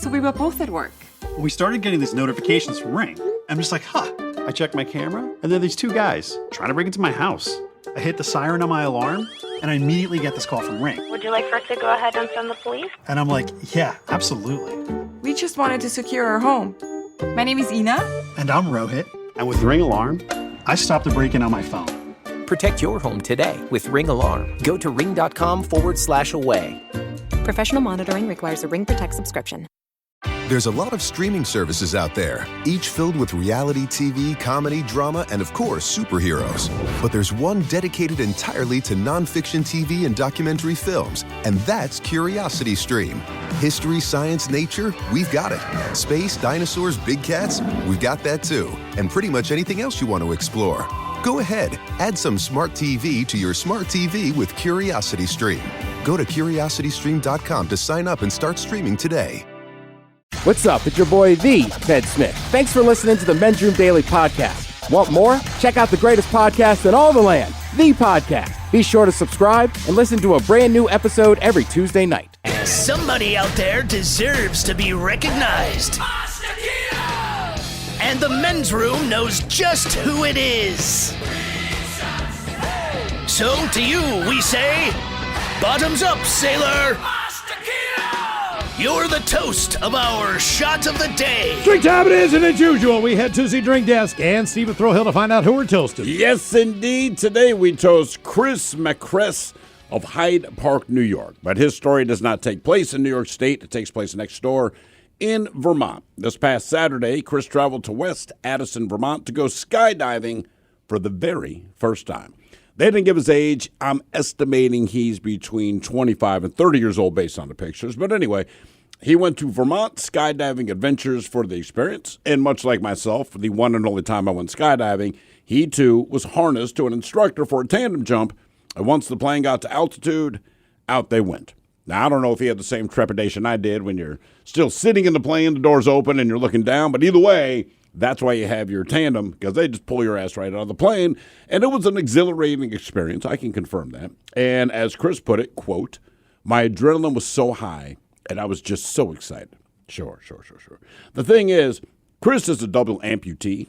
So we were both at work. We started getting these notifications from Ring. I'm just like, I check my camera, and there are these two guys trying to break into my house. I hit the siren on my alarm, and I immediately get this call from Ring. Would you like for us to go ahead and send the police? And I'm like, yeah, absolutely. We just wanted to secure our home. My name is Ina. And I'm Rohit. And with Ring Alarm, I stopped the break-in on my phone. Protect your home today with Ring Alarm. Go to ring.com/away. Professional monitoring requires a Ring Protect subscription. There's a lot of streaming services out there, each filled with reality TV, comedy, drama, and of course, superheroes. But there's one dedicated entirely to nonfiction TV and documentary films, and that's Curiosity Stream. History, science, nature, we've got it. Space, dinosaurs, big cats, we've got that too. And pretty much anything else you want to explore. Go ahead, add some smart TV to your smart TV with Curiosity Stream. Go to curiositystream.com to sign up and start streaming today. What's up? It's your boy, The Ted Smith. Thanks for listening to the Men's Room Daily Podcast. Want more? Check out the greatest podcast in all the land, The Podcast. Be sure to subscribe and listen to a brand new episode every Tuesday night. Somebody out there deserves to be recognized. And the Men's Room knows just who it is. So to you, we say, bottoms up, sailor. You're the toast of our shot of the day. Drink time it is, and as usual, we head to the drink desk and Stephen Throwhill to find out who we're toasting. Yes, indeed. Today we toast Chris McCress of Hyde Park, New York. But his story does not take place in New York State. It takes place next door in Vermont. This past Saturday, Chris traveled to West Addison, Vermont to go skydiving for the very first time. They didn't give his age. I'm estimating he's between 25 and 30 years old based on the pictures. But anyway, he went to Vermont Skydiving Adventures for the experience. And much like myself, the one and only time I went skydiving, he too was harnessed to an instructor for a tandem jump. And once the plane got to altitude, out they went. Now, I don't know if he had the same trepidation I did when you're still sitting in the plane, the door's open, and you're looking down. But either way, that's why you have your tandem, because they just pull your ass right out of the plane. And it was an exhilarating experience. I can confirm that. And as Chris put it, quote, my adrenaline was so high, and I was just so excited. Sure. The thing is, Chris is a double amputee.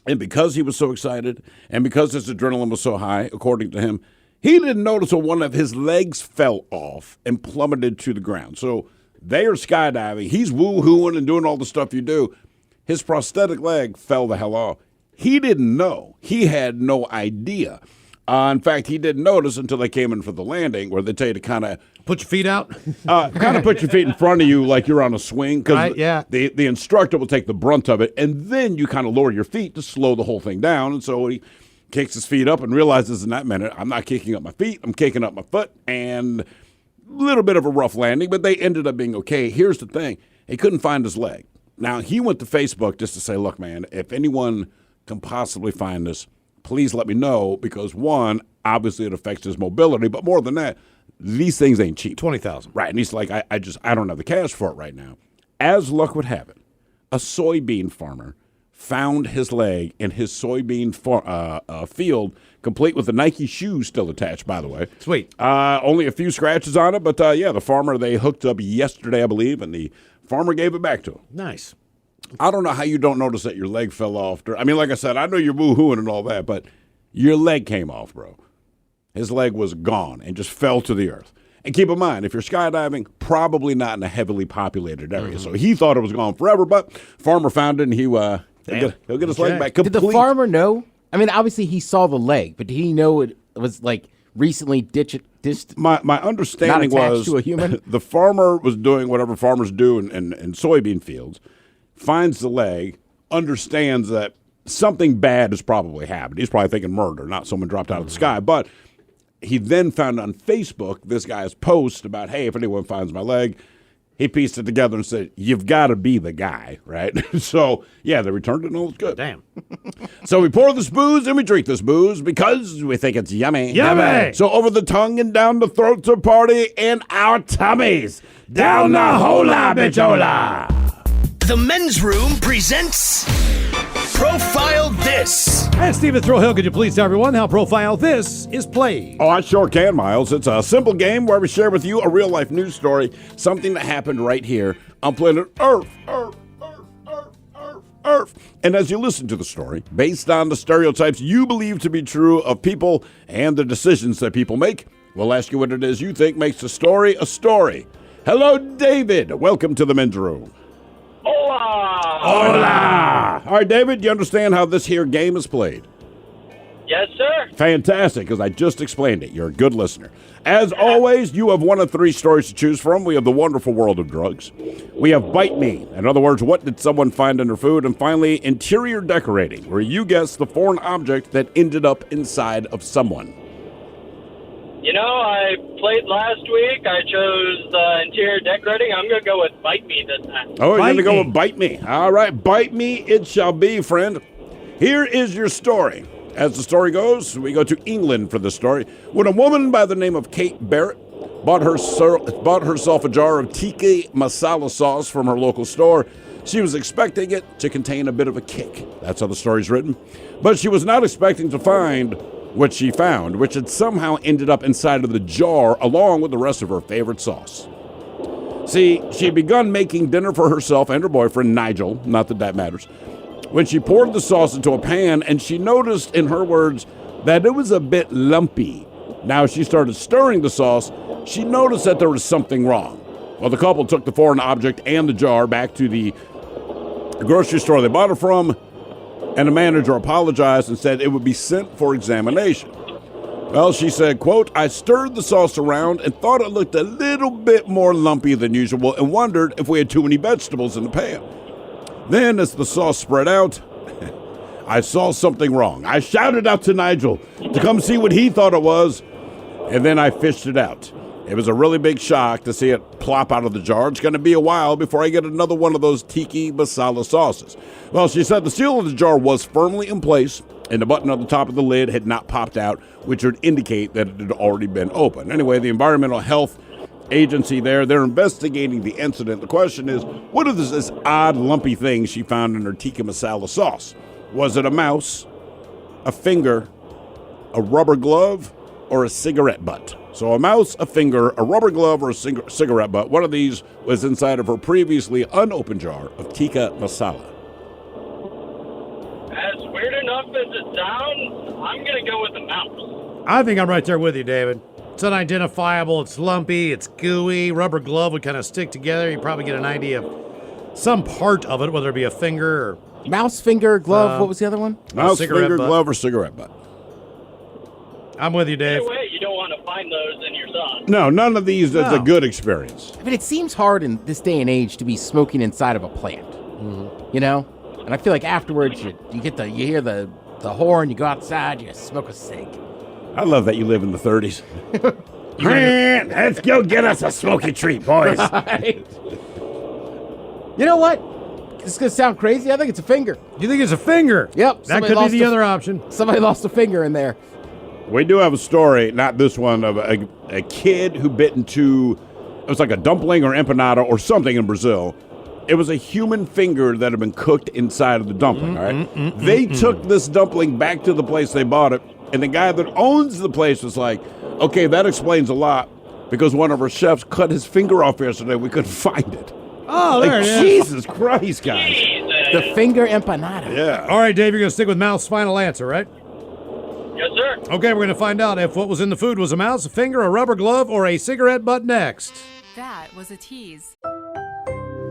And because he was so excited, and because his adrenaline was so high, according to him, he didn't notice when one of his legs fell off and plummeted to the ground. So they are skydiving. He's woo-hooing and doing all the stuff you do. His prosthetic leg fell the hell off. He didn't know. He had no idea. In fact, he didn't notice until they came in for the landing, where they tell you to kind of put your feet out, kind of put your feet in front of you like you're on a swing, because right, yeah. the instructor will take the brunt of it, and then you kind of lower your feet to slow the whole thing down. And so he kicks his feet up and realizes in that minute, I'm not kicking up my feet, I'm kicking up my foot, and a little bit of a rough landing, but they ended up being okay. Here's the thing. He couldn't find his leg. Now, he went to Facebook just to say, look, man, if anyone can possibly find this, please let me know, because one, obviously it affects his mobility, but more than that, these things ain't cheap. $20,000. Right, and he's like, I don't have the cash for it right now. As luck would have it, a soybean farmer found his leg in his soybean field, complete with the Nike shoes still attached, by the way. Sweet. Only a few scratches on it, but yeah, the farmer, they hooked up yesterday, I believe, and the farmer gave it back to him. Nice. I don't know how you don't notice that your leg fell off. I mean, like I said, I know you're boo-hooing and all that, but your leg came off, bro. His leg was gone and just fell to the earth. And keep in mind, if you're skydiving, probably not in a heavily populated area. Mm-hmm. So he thought it was gone forever, but farmer found it, and he'll get his leg back complete. Did the farmer know? I mean, obviously he saw the leg, but did he know it was like recently ditched? My understanding was to a human? The farmer was doing whatever farmers do in soybean fields, finds the leg, understands that something bad has probably happened. He's probably thinking murder, not someone dropped out of the sky. But he then found on Facebook this guy's post about, hey, if anyone finds my leg, he pieced it together and said, you've got to be the guy, right? So, yeah, they returned it and all was good. Damn. So we pour this booze and we drink this booze because we think it's yummy. Yummy! So over the tongue and down the throat to party in our tummies. Down the hola, bichola. The Men's Room presents Profile This. And Stephen Throwhill, could you please tell everyone how Profile This is played? Oh, I sure can, Miles. It's a simple game where we share with you a real-life news story, something that happened right here on planet Earth. Earth. And as you listen to the story, based on the stereotypes you believe to be true of people and the decisions that people make, we'll ask you what it is you think makes a story a story. Hello, David. Welcome to the Men's Room. Hola! Hola! All right, David, you understand how this here game is played? Yes, sir. Fantastic, because I just explained it. You're a good listener. As always, you have one of three stories to choose from. We have the wonderful world of drugs. We have Bite Me. In other words, what did someone find in their food? And finally, interior decorating, where you guess the foreign object that ended up inside of someone. You know, I played last week. I chose interior decorating. I'm going to go with Bite Me this time. Oh, you're going to go with Bite Me. All right, Bite Me it shall be, friend. Here is your story. As the story goes, we go to England for the story. When a woman by the name of Kate Barrett bought herself a jar of tikka masala sauce from her local store, she was expecting it to contain a bit of a kick. That's how the story's written. But she was not expecting to find what she found, which had somehow ended up inside of the jar along with the rest of her favorite sauce. See, she had begun making dinner for herself and her boyfriend, Nigel, not that that matters, when she poured the sauce into a pan, and she noticed, in her words, that it was a bit lumpy. Now, as she started stirring the sauce, she noticed that there was something wrong. Well, the couple took the foreign object and the jar back to the grocery store they bought it from, and the manager apologized and said it would be sent for examination. Well, she said, quote, I stirred the sauce around and thought it looked a little bit more lumpy than usual and wondered if we had too many vegetables in the pan. Then, as the sauce spread out, I saw something wrong. I shouted out to Nigel to come see what he thought it was, and then I fished it out. It was a really big shock to see it plop out of the jar. It's going to be a while before I get another one of those tiki masala sauces. Well, she said the seal of the jar was firmly in place, and the button on the top of the lid had not popped out, which would indicate that it had already been opened. Anyway, the Environmental Health Agency they're investigating the incident. The question is, what is this odd lumpy thing she found in her tikka masala sauce? Was it a mouse, a finger, a rubber glove, or a cigarette butt? So a mouse, a finger, a rubber glove, or a cigarette butt. One of these was inside of her previously unopened jar of tikka masala. As weird enough as it sounds, I'm going to go with the mouse. I think I'm right there with you, David. It's unidentifiable, it's lumpy, it's gooey. Rubber glove would kind of stick together. You probably get an idea of some part of it, whether it be a finger or... Mouse, finger, glove, what was the other one? Mouse, finger, glove, or cigarette butt. I'm with you, Dave. Either way, you don't want to find those in your sauce. No, none of these is a good experience. I mean, it seems hard in this day and age to be smoking inside of a plant, you know? And I feel like afterwards you hear the horn, you go outside, you smoke a cig. I love that you live in the 30s. Let's go get us a smoky treat, boys. Right. You know what? This is going to sound crazy. I think it's a finger. You think it's a finger? Yep. That could be the other option. Somebody lost a finger in there. We do have a story, not this one, of a kid who bit into, it was like a dumpling or empanada or something in Brazil. It was a human finger that had been cooked inside of the dumpling, all right? They took this dumpling back to the place they bought it, and the guy that owns the place was like, okay, that explains a lot, because one of our chefs cut his finger off yesterday. We couldn't find it. Oh, there it is. Jesus Christ, guys. The finger empanada. Yeah. All right, Dave, you're going to stick with mouse final answer, right? Yes, sir. Okay, we're going to find out if what was in the food was a mouse, a finger, a rubber glove, or a cigarette butt next. That was a tease.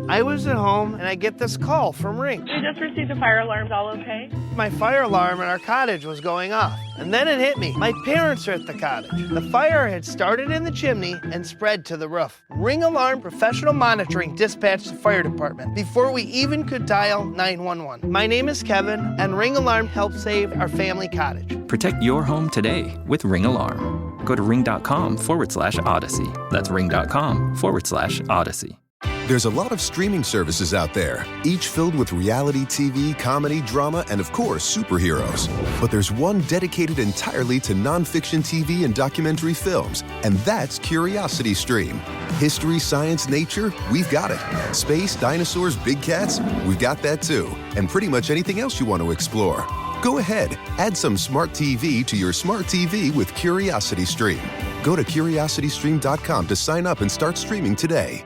I was at home and I get this call from Ring. We just received a fire alarm. All okay? My fire alarm in our cottage was going off. And then it hit me. My parents are at the cottage. The fire had started in the chimney and spread to the roof. Ring Alarm Professional Monitoring dispatched the fire department before we even could dial 911. My name is Kevin, and Ring Alarm helped save our family cottage. Protect your home today with Ring Alarm. Go to ring.com/Odyssey. That's ring.com/Odyssey. There's a lot of streaming services out there, each filled with reality TV, comedy, drama, and of course, superheroes. But there's one dedicated entirely to nonfiction TV and documentary films, and that's Curiosity Stream. History, science, nature, we've got it. Space, dinosaurs, big cats, we've got that too. And pretty much anything else you want to explore. Go ahead, add some smart TV to your smart TV with Curiosity Stream. Go to curiositystream.com to sign up and start streaming today.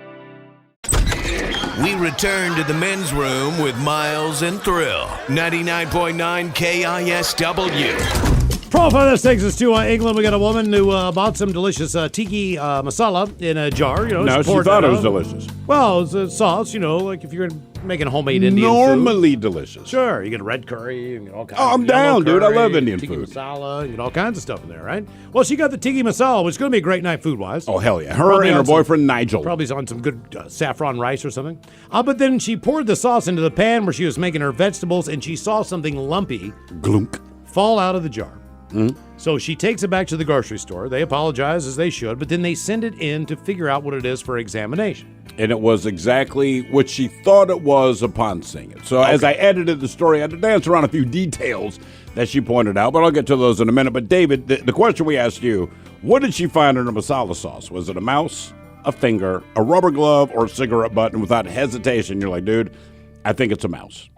We return to the men's room with Miles and Thrill. 99.9 KISW. Profile this takes us to England. We got a woman who bought some delicious tiki masala in a jar. No, she thought it was delicious. Well, it's a sauce, like if you're making homemade Indian Normally food. delicious. Sure, you get red curry, you get all kinds of of I'm down, dude. I love Indian tiki food. masala, you get all kinds of stuff in there, right? Well, she got the tiki masala, which is going to be a great night food-wise. Oh, hell yeah. Her and her boyfriend, Nigel. Probably on some good saffron rice or something. But then she poured the sauce into the pan where she was making her vegetables, and she saw something lumpy glunk fall out of the jar. Mm-hmm. So she takes it back to the grocery store. They apologize, as they should, but then they send it in to figure out what it is for examination. And it was exactly what she thought it was upon seeing it. So as I edited the story, I had to dance around a few details that she pointed out, but I'll get to those in a minute. But David, the question we asked you, what did she find in her masala sauce? Was it a mouse, a finger, a rubber glove, or a cigarette butt? And without hesitation, you're like, dude, I think it's a mouse.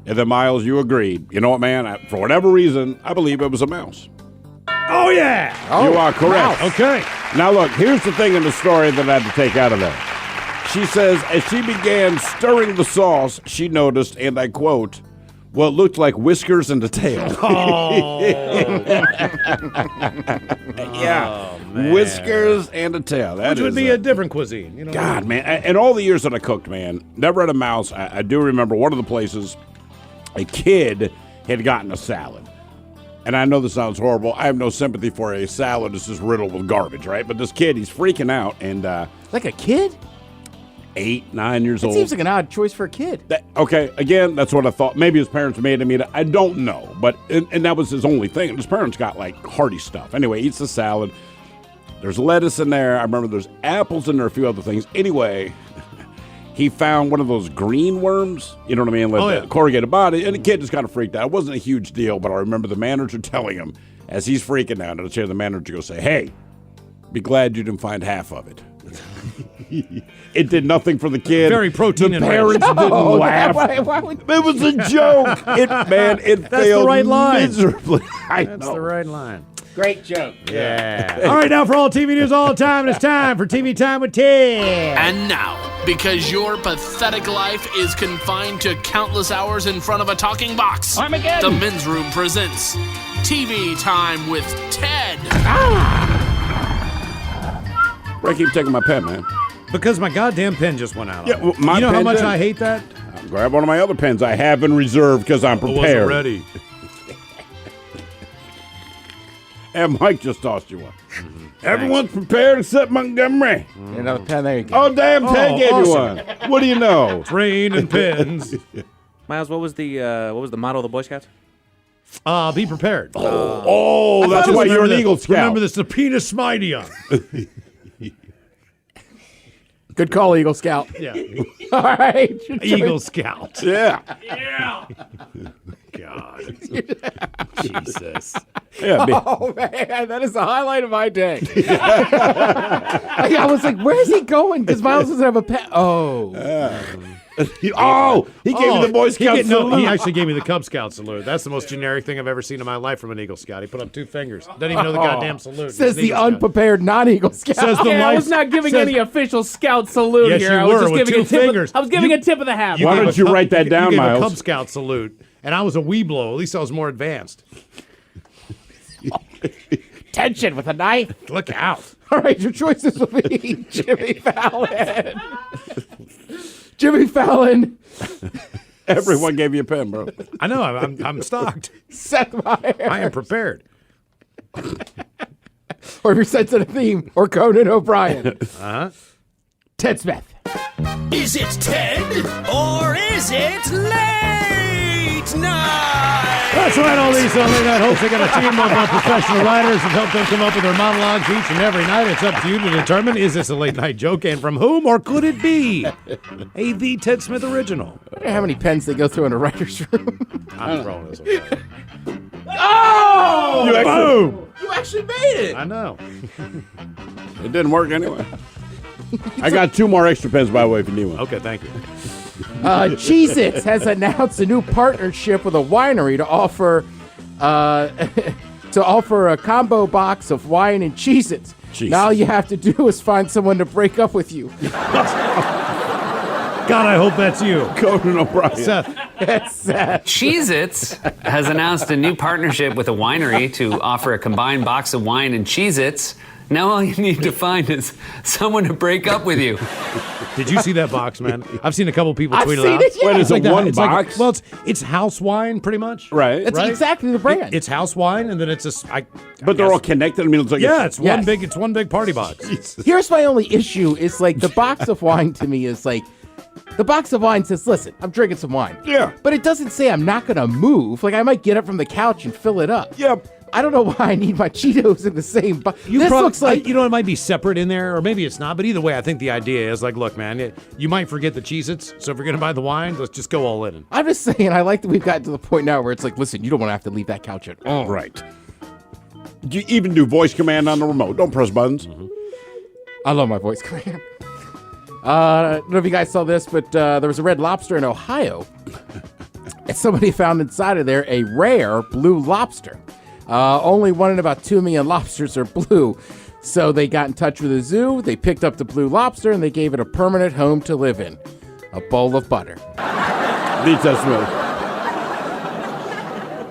And then, Miles, you agreed. You know what, man? For whatever reason, I believe it was a mouse. Oh, yeah. You are correct. Mouse. Okay. Now, look, here's the thing in the story that I had to take out of there. She says, as she began stirring the sauce, she noticed, and I quote, well, it looked like whiskers and a tail. Oh. Yeah. Oh, man. Whiskers and a tail. Which would be a different cuisine. God, man. And all the years that I cooked, man, never had a mouse. I do remember one of the places a kid had gotten a salad. And I know this sounds horrible. I have no sympathy for a salad that's just riddled with garbage, right? But this kid, he's freaking out. And like a kid? 8, 9 years That old. seems like an odd choice for a kid. Okay, again, that's what I thought. Maybe his parents made him eat it. I don't know. But and that was his only thing. And his parents got, like, hearty stuff. Anyway, eats the salad. There's lettuce in there. I remember there's apples in there, a few other things. Anyway, he found one of those green worms. You know what I mean? Like the corrugated body. And the kid just kind of freaked out. It wasn't a huge deal, but I remember the manager telling him, as he's freaking out, and I'd hear the manager go say, hey, be glad you didn't find half of it. It did nothing for the kid. Very protein The and parents didn't laugh. It was a joke. It failed the right line. miserably. That's the right line. Great joke. Yeah. All right, now for all TV news all the time, it's time for TV Time with Ted. And now, because your pathetic life is confined to countless hours in front of a talking box, Armageddon. the Men's Room presents TV Time with Ted. I keep taking my pen, man. Because my goddamn pen just went out. Yeah, well, my you know how pen much did. I hate that? I'll grab one of my other pens I have in reserve because I'm prepared. I wasn't ready. And Mike just tossed you one. Everyone's prepared except Montgomery. Another pen, there you go. Oh, damn, Ted gave you one. What do you know? Train and pens. Miles, what was the motto of the Boy Scouts? Be prepared. Oh, that's why you're an Eagle Scout. Remember the subpoena smitia. Good call, Eagle Scout. Yeah. All right. Eagle Scout. Yeah. Yeah. God. Jesus. Yeah, oh, man, that is the highlight of my day. I was like, where's he going? Because Miles doesn't have a pen. Oh. He gave me the Boy Scout salute. He actually gave me the Cub Scout salute. That's the most generic thing I've ever seen in my life from an Eagle Scout. He put up 2 fingers. Doesn't even know the goddamn salute. Says the unprepared non-Eagle Scout. Says the I was not giving any official Scout salute Yes, here. you I was were, just with giving 2 a tip. fingers. I was giving a tip of the hat. Why don't you write that down, you gave Miles? a Cub Scout salute, and I was a Weeblo. At least I was more advanced. Tension with a knife. Look out. All right, your choices will be Jimmy Fallon. Jimmy Fallon. Everyone gave you a pen, bro. I know. I'm stocked. Seth Meyers. I am prepared. Or if you're sensing a theme, or Conan O'Brien. Uh-huh. Ted Smith. Is it Ted or is it late night? That's right, all these late night hosts are going to team up on professional writers and help them come up with their monologues each and every night. It's up to you to determine, is this a late night joke and from whom, or could it be a The Ted Smith original? I wonder how many pens they go through in a writer's room. I'm throwing this away. Oh! Boom! You actually made it. I know. It didn't work anyway. I got 2 more extra pens, by the way, if you need one. Okay, thank you. Cheez-Its has announced a new partnership with a winery to offer a combo box of wine and Cheez-Its. Now all you have to do is find someone to break up with you. God, I hope that's you. Conan O'Brien. Seth. Cheez-Its has announced a new partnership with a winery to offer a combined box of wine and Cheez-Its. Now all you need to find is someone to break up with you. Did you see that box, man? I've seen a couple people tweet it seen out. it, yeah. Wait, is it that. one It's box? well, it's house wine, pretty much. Right. That's exactly the brand. It's house wine, and then it's But they're all connected. I mean, it's like it's one big party box. Here's my only issue: is like the box of wine to me is like. The box of wine says, listen, I'm drinking some wine. Yeah. But it doesn't say I'm not going to move. Like, I might get up from the couch and fill it up. Yep. I don't know why I need my Cheetos in the same box. This probably, looks like... you know, it might be separate in there, or maybe it's not. But either way, I think the idea is like, look, man, you might forget the Cheez-Its. So if you're going to buy the wine, let's just go all in. I'm just saying, I like that we've gotten to the point now where it's like, listen, you don't want to have to leave that couch at all. Right. You even do voice command on the remote. Don't press buttons. Mm-hmm. I love my voice command. I don't know if you guys saw this, but there was a Red Lobster in Ohio. And somebody found inside of there a rare blue lobster. Only one in about 2 million lobsters are blue. So they got in touch with the zoo, they picked up the blue lobster, and they gave it a permanent home to live in. A bowl of butter. Detail Smith.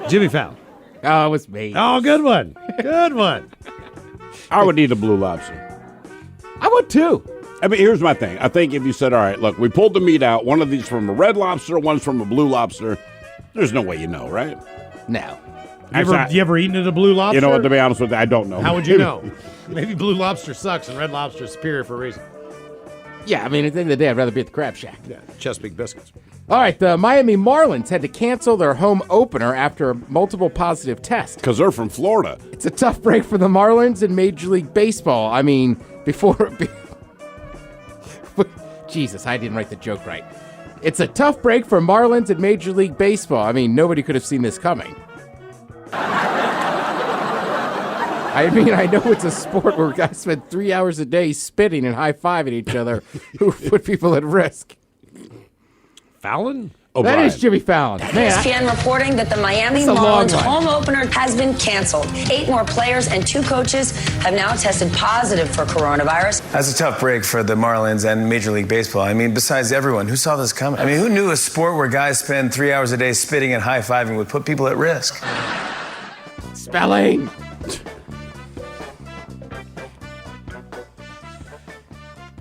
Jimmy Fallon. Oh, it was me. Oh, good one. Good one. I would eat a blue lobster. I would too. I mean, here's my thing. I think if you said, all right, look, we pulled the meat out, one of these from a red lobster, one's from a blue lobster, there's no way you know, right? No. You ever eaten at a blue lobster? You know what, to be honest with you, I don't know. How would you know? Maybe blue lobster sucks and red lobster is superior for a reason. Yeah, I mean, at the end of the day, I'd rather be at the Crab Shack. Yeah, Chesapeake Biscuits. All right, the Miami Marlins had to cancel their home opener after multiple positive tests. Because they're from Florida. It's a tough break for the Marlins in Major League Baseball. I mean, Jesus, I didn't write the joke right. It's a tough break for Marlins in Major League Baseball. I mean, nobody could have seen this coming. I mean, I know it's a sport where guys spend 3 hours a day spitting and high-fiving each other who put people at risk. Fallon? That is Jimmy Fallon. Man, ESPN reporting that the Miami That's a long Marlins one. home opener has been canceled. 8 more players and 2 coaches have now tested positive for coronavirus. That's a tough break for the Marlins and Major League Baseball. I mean, besides everyone, who saw this coming? I mean, who knew a sport where guys spend 3 hours a day spitting and high-fiving would put people at risk? Spelling.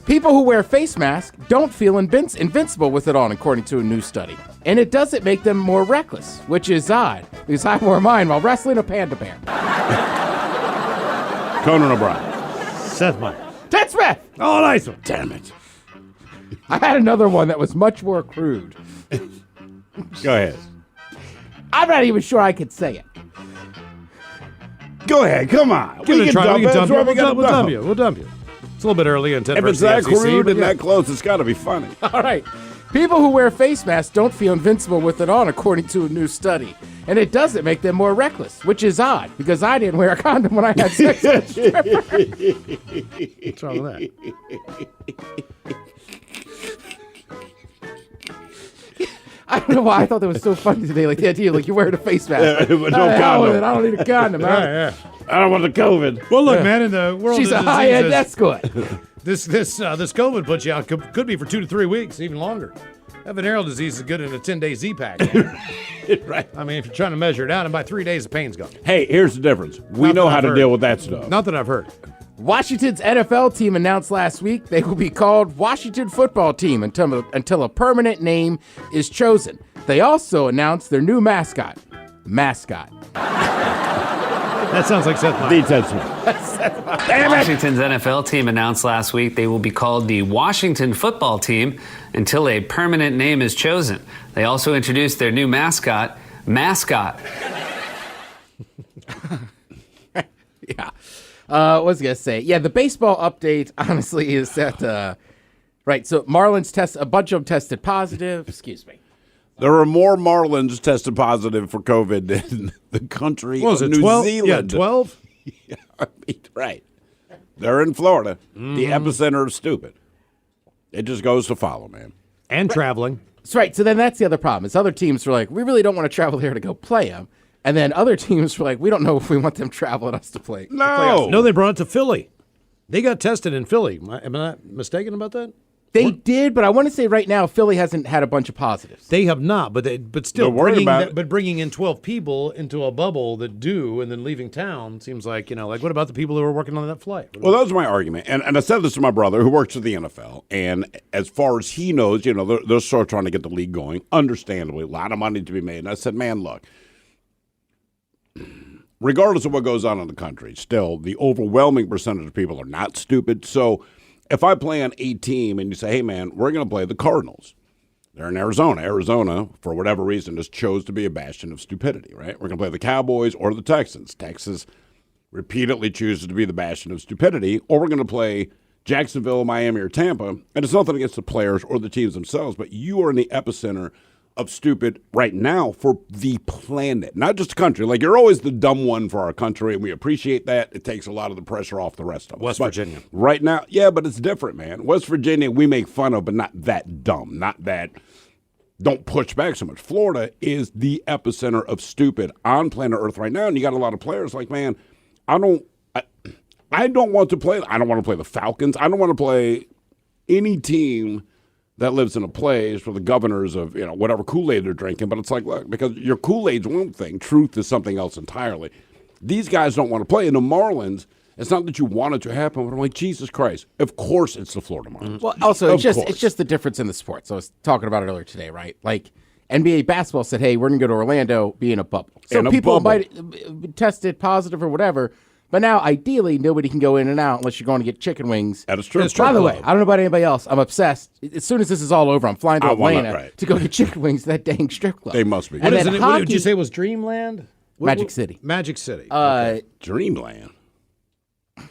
People who wear face masks don't feel invincible with it on, according to a new study. And it doesn't make them more reckless, which is odd, because I wore mine while wrestling a panda bear. Conan O'Brien. Seth Meyers. Ted Smith! Oh, nice one. Damn it. I had another one that was much more crude. Go ahead. I'm not even sure I could say it. Go ahead. Come on. Give it a try. We can dump you. We'll dump you. you. We'll dump you. It's a little bit early in 10 If it's that crude and that close, it's got to be funny. All right. People who wear face masks don't feel invincible with it on, according to a new study. And it doesn't make them more reckless, which is odd, because I didn't wear a condom when I had sex with a stripper. What's wrong with that? I don't know why I thought that was so funny today, like the idea, like you're wearing a face mask. Yeah, but no hell with condom. it. I don't need a condom. Yeah. I don't want the COVID. Well, look, man, in the world She's of a high-end diseases, escort. this COVID puts you out could be for 2 to 3 weeks, even longer. That venereal disease is good in a 10-day Z-Pack. Right. I mean, if you're trying to measure it out, and by 3 days, the pain's gone. Hey, here's the difference. We know how to deal with that stuff. Not that I've heard. Washington's NFL team announced last week they will be called Washington Football Team until a permanent name is chosen. They also announced their new mascot. That sounds like Seth Meyers. Washington's NFL team announced last week they will be called the Washington Football Team until a permanent name is chosen. They also introduced their new mascot. Yeah. What was I going to say? Yeah, the baseball update, honestly, is that, right, so Marlins a bunch of them tested positive. Excuse me. There are more Marlins tested positive for COVID than the country What was of it, New 12? Zealand. Yeah, 12? Yeah, I mean, right. They're in Florida, the epicenter of stupid. It just goes to follow, man. And traveling. That's right. So then that's the other problem is other teams were like, we really don't want to travel here to go play them. And then other teams were like, we don't know if we want them traveling us to play. No. No, they brought it to Philly. They got tested in Philly. Am I not mistaken about that? They did, but I want to say right now Philly hasn't had a bunch of positives. They have not, but still They're worried about it. But bringing in 12 people into a bubble that do, and then leaving town seems like what about the people who were working on that flight? Well, that was my argument, and I said this to my brother who works for the NFL, and as far as he knows, they're sort of trying to get the league going. Understandably, a lot of money to be made. And I said, man, look, regardless of what goes on in the country, still the overwhelming percentage of people are not stupid. So if I play on a team and you say, hey, man, we're going to play the Cardinals. They're in Arizona. Arizona, for whatever reason, just chose to be a bastion of stupidity, right? We're going to play the Cowboys or the Texans. Texas repeatedly chooses to be the bastion of stupidity. Or we're going to play Jacksonville, Miami, or Tampa. And it's nothing against the players or the teams themselves, but you are in the epicenter of stupid right now for the planet, not just the country. Like, you're always the dumb one for our country, and we appreciate that. It takes a lot of the pressure off the rest of us. West Virginia. Right now, yeah, but it's different, man. West Virginia, we make fun of, but not that dumb, not that don't push back so much. Florida is the epicenter of stupid on planet Earth right now, and you got a lot of players like, man, I don't want to play the Falcons. I don't want to play any team that lives in a place where the governors of, whatever Kool-Aid they're drinking. But it's like, look, because your Kool-Aid's one thing. Truth is something else entirely. These guys don't want to play. And the Marlins, it's not that you want it to happen, but I'm like, Jesus Christ. Of course it's the Florida Marlins. Well, also, it's just the difference in the sports. I was talking about it earlier today, right? Like, NBA basketball said, hey, we're going to go to Orlando, be in a bubble. So people might test it positive or whatever. But now, ideally, nobody can go in and out unless you're going to get chicken wings. That is true. By the way, I don't know about anybody else. I'm obsessed. As soon as this is all over, I'm flying to Atlanta to go get chicken wings at that dang strip club. They must be. What did you say it was Dreamland? Magic City. Magic City. Dreamland. I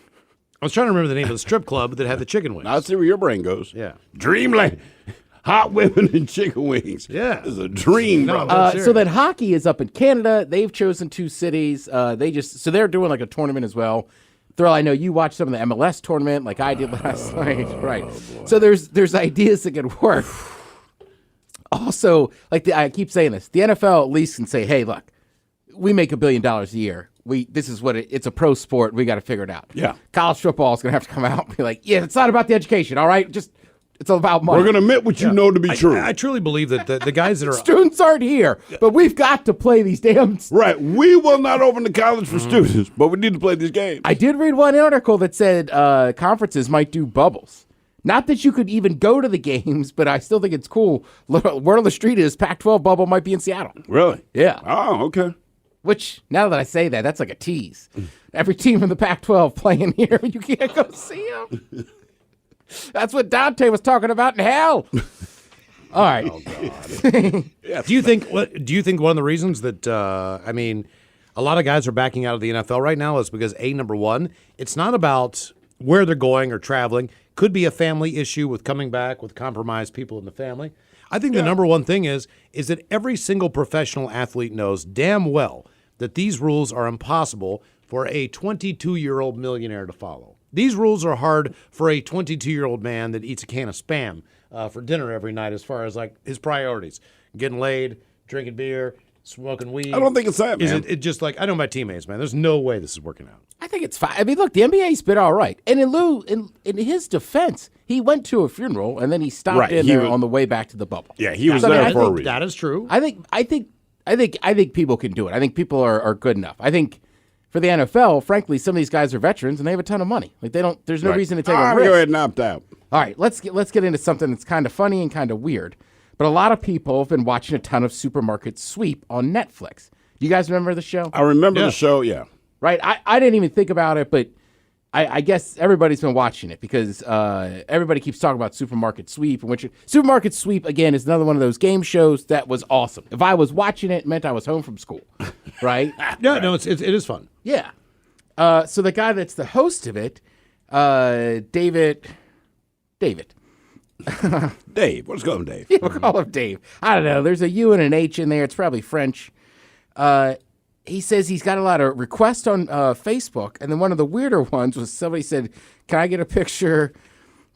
was trying to remember the name of the strip club that had the chicken wings. I see where your brain goes. Yeah. Dreamland. Hot women and chicken wings. Yeah. It's a dream, bro. So then hockey is up in Canada. They've chosen 2 cities. So they're doing like a tournament as well. Thrill, I know you watched some of the MLS tournament like I did last night. Right. So there's ideas that could work. Also, I keep saying this, the NFL at least can say, hey, look, we make $1 billion a year. This is what it's a pro sport. We got to figure it out. Yeah. College football is going to have to come out and be like, yeah, it's not about the education, all right? It's all about money. We're going to admit what you know to be true. I truly believe that the guys that are students aren't here, but we've got to play these damn. Right. We will not open the college for students, but we need to play these games. I did read one article that said conferences might do bubbles. Not that you could even go to the games, but I still think it's cool. Word on the street is Pac-12 bubble might be in Seattle. Really? Yeah. Oh, okay. Which, now that I say that, that's like a tease. Every team in the Pac-12 playing here, you can't go see them. That's what Dante was talking about in hell. All right. Oh, God. Do you think one of the reasons that a lot of guys are backing out of the NFL right now is because number one, it's not about where they're going or traveling. Could be a family issue with coming back with compromised people in the family. I think the number one thing is that every single professional athlete knows damn well that these rules are impossible for a 22-year-old millionaire to follow. These rules are hard for a 22-year-old man that eats a can of Spam for dinner every night as far as like his priorities. Getting laid, drinking beer, smoking weed. I don't think it's that, man. Is it just like, I know my teammates, man. There's no way this is working out. I think it's fine. I mean, look, the NBA's been all right. And in his defense, he went to a funeral and then he stopped in there on the way back to the bubble. Yeah, he was there for a reason. That is true. I think people can do it. I think people are good enough. I think for the NFL, frankly, some of these guys are veterans and they have a ton of money. Like there's no reason to take a risk. Go ahead and opt out. All right, let's get into something that's kind of funny and kind of weird. But a lot of people have been watching a ton of Supermarket Sweep on Netflix. Do you guys remember the show? I remember the show, yeah. Right? I didn't even think about it, but I guess everybody's been watching it because everybody keeps talking about Supermarket Sweep. Supermarket Sweep, again, is another one of those game shows that was awesome. If I was watching it, it meant I was home from school, right? No, it is fun. Yeah. So the guy that's the host of it, David. Dave. Let's call him Dave. Yeah, we'll call him Dave. I don't know. There's a U and an H in there. It's probably French. He says he's got a lot of requests on Facebook, and then one of the weirder ones was somebody said, "Can I get a picture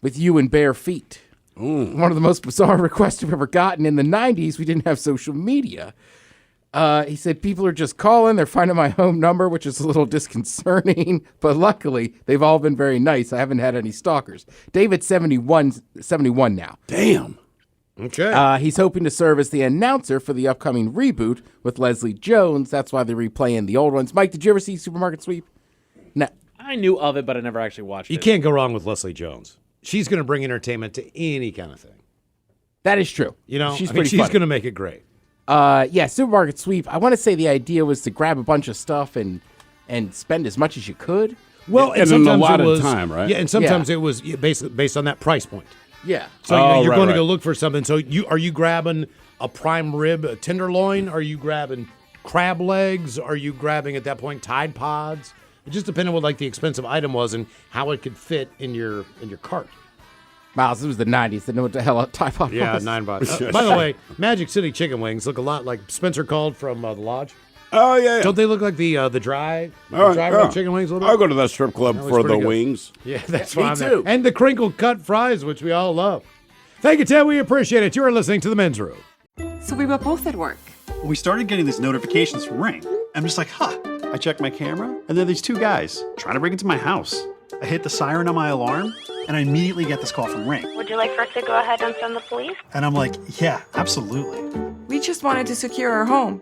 with you in bare feet?" One of the most bizarre requests we've ever gotten. In the 90s, we didn't have social media. He said people are just calling. They're finding my home number, which is a little disconcerting. But luckily, they've all been very nice. I haven't had any stalkers. David's 71 now. Damn. Okay. He's hoping to serve as the announcer for the upcoming reboot with Leslie Jones. That's why they're replaying the old ones. Mike, did you ever see Supermarket Sweep? No. I knew of it, but I never actually watched it. You can't go wrong with Leslie Jones. She's going to bring entertainment to any kind of thing. That is true. You know, she's she's going to make it great. Yeah, Supermarket Sweep. I want to say the idea was to grab a bunch of stuff and spend as much as you could. Well, and sometimes a lot it was, of time, right? Yeah, and sometimes it was based on that price point. Yeah. So you're going to go look for something. So are you grabbing a prime rib, a tenderloin? Are you grabbing crab legs? Are you grabbing at that point Tide Pods? It just depended on what like the expensive item was and how it could fit in your cart. Miles, it was the 90s. They know what the hell a Tide Pod was. Yeah, $9. By the way, Magic City chicken wings look a lot like Spencer called from the Lodge. Oh, yeah. Don't they look like the dry chicken wings a little bit? I'll go to that strip club for the wings. Yeah, that's Me why I'm too. there. And the crinkle cut fries, which we all love. Thank you, Ted. We appreciate it. You're listening to The Men's Room. So we were both at work. We started getting these notifications from Ring. I'm just like, I check my camera, and there are these two guys trying to break into my house. I hit the siren on my alarm, and I immediately get this call from Ring. Would you like for us to go ahead and send the police? And I'm like, yeah, absolutely. We just wanted to secure our home.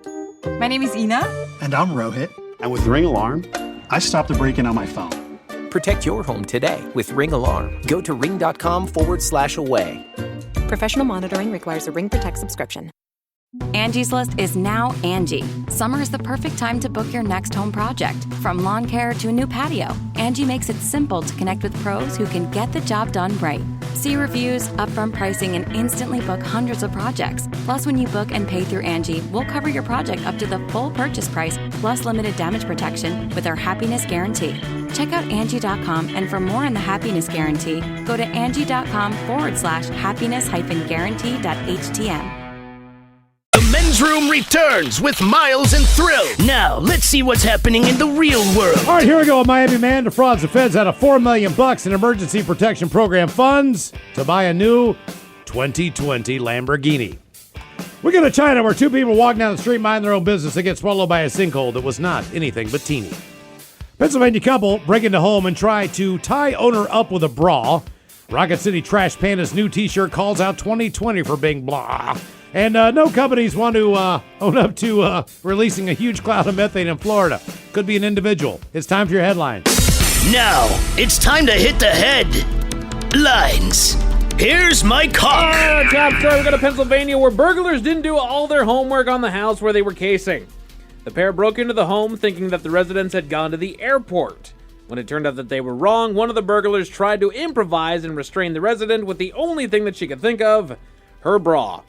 My name is Ina. And I'm Rohit. And with Ring Alarm, I stopped the break-in on my phone. Protect your home today with Ring Alarm. Go to ring.com/away. Professional monitoring requires a Ring Protect subscription. Angie's List is now Angie. Summer is the perfect time to book your next home project. From lawn care to a new patio, Angie makes it simple to connect with pros who can get the job done right. See reviews, upfront pricing, and instantly book hundreds of projects. Plus, when you book and pay through Angie, we'll cover your project up to the full purchase price, plus limited damage protection with our Happiness Guarantee. Check out Angie.com, and for more on the Happiness Guarantee, go to Angie.com/happiness-guarantee.htm. The Men's Room returns with Miles and Thrill. Now, let's see what's happening in the real world. All right, here we go. A Miami man defrauds the feds out of $4 million in emergency protection program funds to buy a new 2020 Lamborghini. We go to China, where two people walking down the street minding their own business. They get swallowed by a sinkhole that was not anything but teeny. Pennsylvania couple break into home and try to tie owner up with a bra. Rocket City Trash Panda's new T-shirt calls out 2020 for being blah. And no companies want to own up to releasing a huge cloud of methane in Florida. Could be an individual. It's time for your headlines. Now, it's time to hit the headlines. Here's Mike Hawk. Top story, we go to Pennsylvania, where burglars didn't do all their homework on the house where they were casing. The pair broke into the home thinking that the residents had gone to the airport. When it turned out that they were wrong, one of the burglars tried to improvise and restrain the resident with the only thing that she could think of, her bra.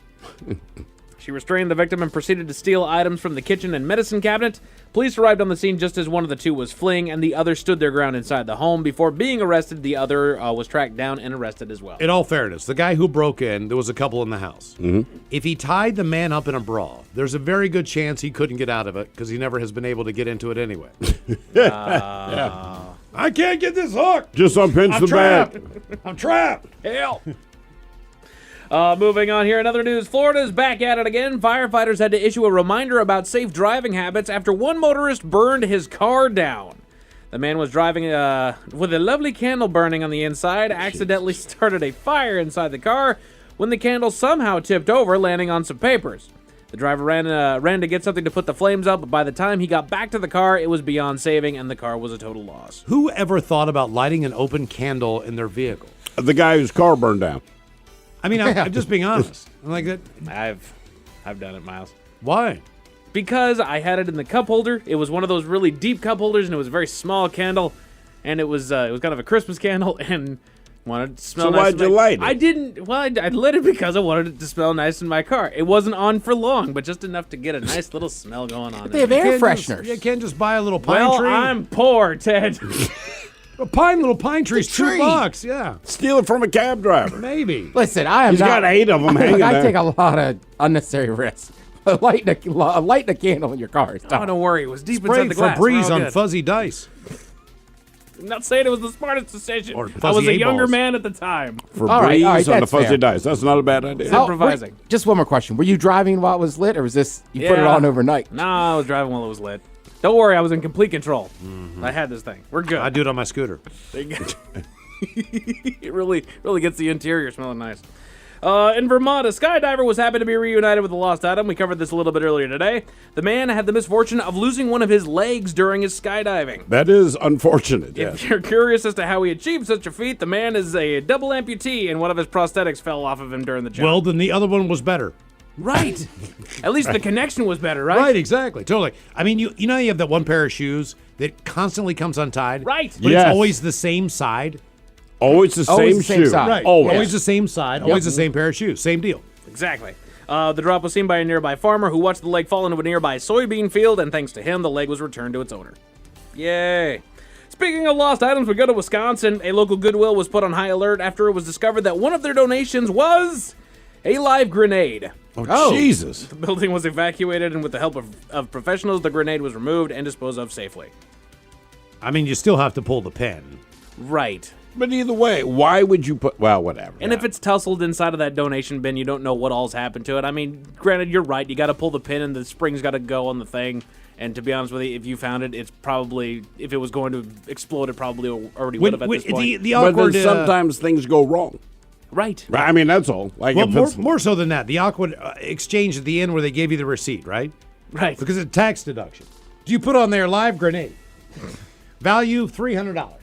She restrained the victim and proceeded to steal items from the kitchen and medicine cabinet. Police arrived on the scene just as one of the two was fleeing, and the other stood their ground inside the home. Before being arrested, the other was tracked down and arrested as well. In all fairness, the guy who broke in, there was a couple in the house. Mm-hmm. If he tied the man up in a bra, there's a very good chance he couldn't get out of it because he never has been able to get into it anyway. Yeah. I can't get this hook. Just unpinch the bag. I'm trapped. Help. Moving on here, in other news, Florida's back at it again. Firefighters had to issue a reminder about safe driving habits after one motorist burned his car down. The man was driving with a lovely candle burning on the inside, accidentally started a fire inside the car when the candle somehow tipped over, landing on some papers. The driver ran to get something to put the flames up, but by the time he got back to the car, it was beyond saving, and the car was a total loss. Who ever thought about lighting an open candle in their vehicle? The guy whose car burned down. I mean, I'm just being honest. I'm like that. I've done it, Miles. Why? Because I had it in the cup holder. It was one of those really deep cup holders, and it was a very small candle, and it was kind of a Christmas candle, and wanted to smell nice. So why'd you light it? I didn't. Well, I lit it because I wanted it to smell nice in my car. It wasn't on for long, but just enough to get a nice little smell going on. They have air fresheners. You can't just buy a little pine tree. Well, I'm poor, Ted. A little pine tree's $2. Yeah. Steal it from a cab driver. Maybe. Listen, I am He's got 8 of them hanging I there. take a lot of unnecessary risks. Lighting a candle in your car is tough. Oh, don't worry. It was deep Spray inside the glass. Febreze We're all on good. fuzzy dice. I'm not saying it was the smartest decision. Or I was fuzzy a younger eight-balls. man at the time. For All right, breeze on the that's fuzzy fair. dice. That's not a bad idea. Oh, improvising. Just one more question. Were you driving while it was lit, or was this you put it on overnight? No, I was driving while it was lit. Don't worry, I was in complete control. I had this thing. We're good. I do it on my scooter. It really gets the interior smelling nice. In Vermont, a skydiver was happy to be reunited with a lost item. We covered this a little bit earlier today. The man had the misfortune of losing one of his legs during his skydiving. That is unfortunate. If Yes. you're curious as to how he achieved such a feat, the man is a double amputee, and one of his prosthetics fell off of him during the jump. Well, then the other one was better. Right. At least the connection was better, right? Right, exactly. Totally. I mean, you know you have that one pair of shoes that constantly comes untied? Right. But Yes. it's always the same side? Always the same shoe. Right. Always the same side, always the same pair of shoes. Same deal. Exactly. The drop was seen by a nearby farmer who watched the leg fall into a nearby soybean field, and thanks to him, the leg was returned to its owner. Yay. Speaking of lost items, we go to Wisconsin. A local Goodwill was put on high alert after it was discovered that one of their donations was a live grenade. Oh, Jesus. The building was evacuated, and with the help of professionals, the grenade was removed and disposed of safely. I mean, you still have to pull the pin. Right. But either way, why would you put... Well, whatever. And if it's tussled inside of that donation bin, you don't know what all's happened to it. I mean, granted, you're right. You got to pull the pin, and the spring's got to go on the thing. And to be honest with you, if you found it, it's probably... If it was going to explode, it probably already would have at this point. The awkward, but then sometimes things go wrong. Right. I mean, that's all. Like, well, if it's, more so than that, the awkward exchange at the end where they gave you the receipt, right? Right. Because it's tax deduction. Do you put on there live grenade? Value $300.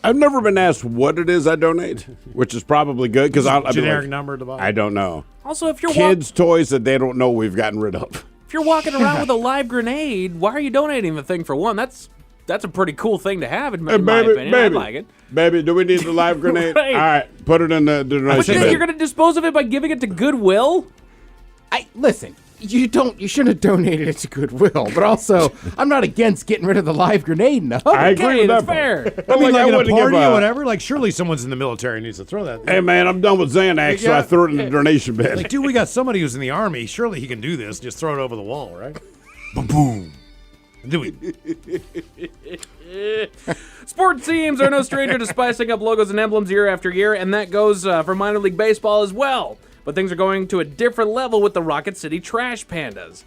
I've never been asked what it is I donate, which is probably good because I'll be generic like, number at the bottom. I don't know. Also, if you're kids' toys that they don't know we've gotten rid of. If you're walking around with a live grenade, why are you donating the thing for one? That's a pretty cool thing to have, in my opinion. I like it. Baby, do we need the live grenade? Right. All right, put it in the But donation then bin. you're going to dispose of it by giving it to Goodwill? Listen, you shouldn't have donated it to Goodwill, but also I'm not against getting rid of the live grenade. No, I agree with that's that fair. I mean, like at a wouldn't party give or whatever, like surely someone's in the military needs to throw that. Hey, man, I'm done with Xanax, so I threw it in the donation bin. Like, dude, we got somebody who's in the army. Surely he can do this. Just throw it over the wall, right? Boom, boom. Do we? Sports teams are no stranger to spicing up logos and emblems year after year, and that goes for minor league baseball as well. But things are going to a different level with the Rocket City Trash Pandas.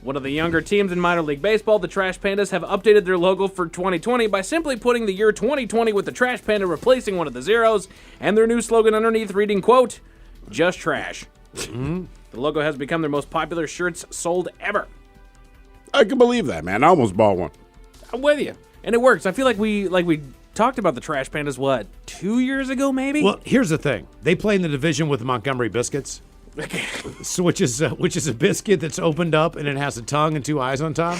One of the younger teams in minor league baseball, the Trash Pandas, have updated their logo for 2020 by simply putting the year 2020 with the Trash Panda replacing one of the zeros, and their new slogan underneath reading, quote, "Just trash." The logo has become their most popular shirts sold ever. I can believe that, man. I almost bought one. I'm with you. And it works. I feel like we talked about the Trash Pandas, 2 years ago, maybe? Well, here's the thing. They play in the division with the Montgomery Biscuits, so which is a biscuit that's opened up and it has a tongue and two eyes on top.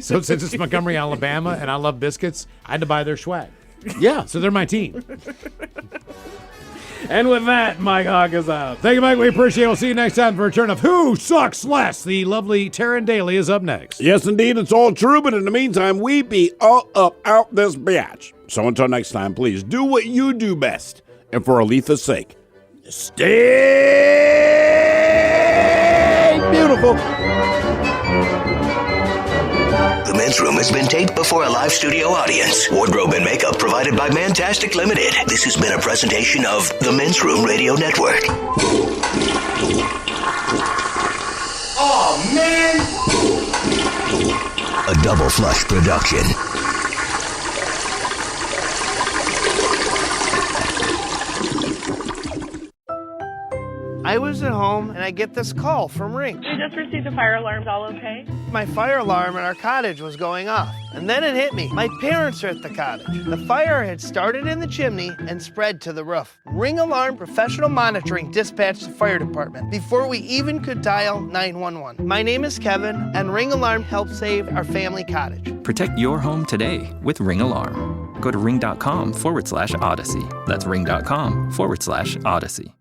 So since it's Montgomery, Alabama, and I love biscuits, I had to buy their swag. Yeah. So they're my team. And with that, Mike Hawk is out. Thank you, Mike. We appreciate it. We'll see you next time for a return of Who Sucks Less. The lovely Taryn Daly is up next. Yes, indeed, it's all true, but in the meantime, we be all up out this biatch. So until next time, please do what you do best. And for Aletha's sake, stay beautiful. The Men's Room has been taped before a live studio audience. Wardrobe and makeup provided by Mantastic Limited. This has been a presentation of the Men's Room Radio Network. Oh, man! A Double Flush production. I was at home and I get this call from Ring. We just received a fire alarm. All okay? My fire alarm in our cottage was going off. And then it hit me. My parents are at the cottage. The fire had started in the chimney and spread to the roof. Ring Alarm Professional Monitoring dispatched the fire department before we even could dial 911. My name is Kevin, and Ring Alarm helped save our family cottage. Protect your home today with Ring Alarm. Go to ring.com/Odyssey. That's ring.com/Odyssey.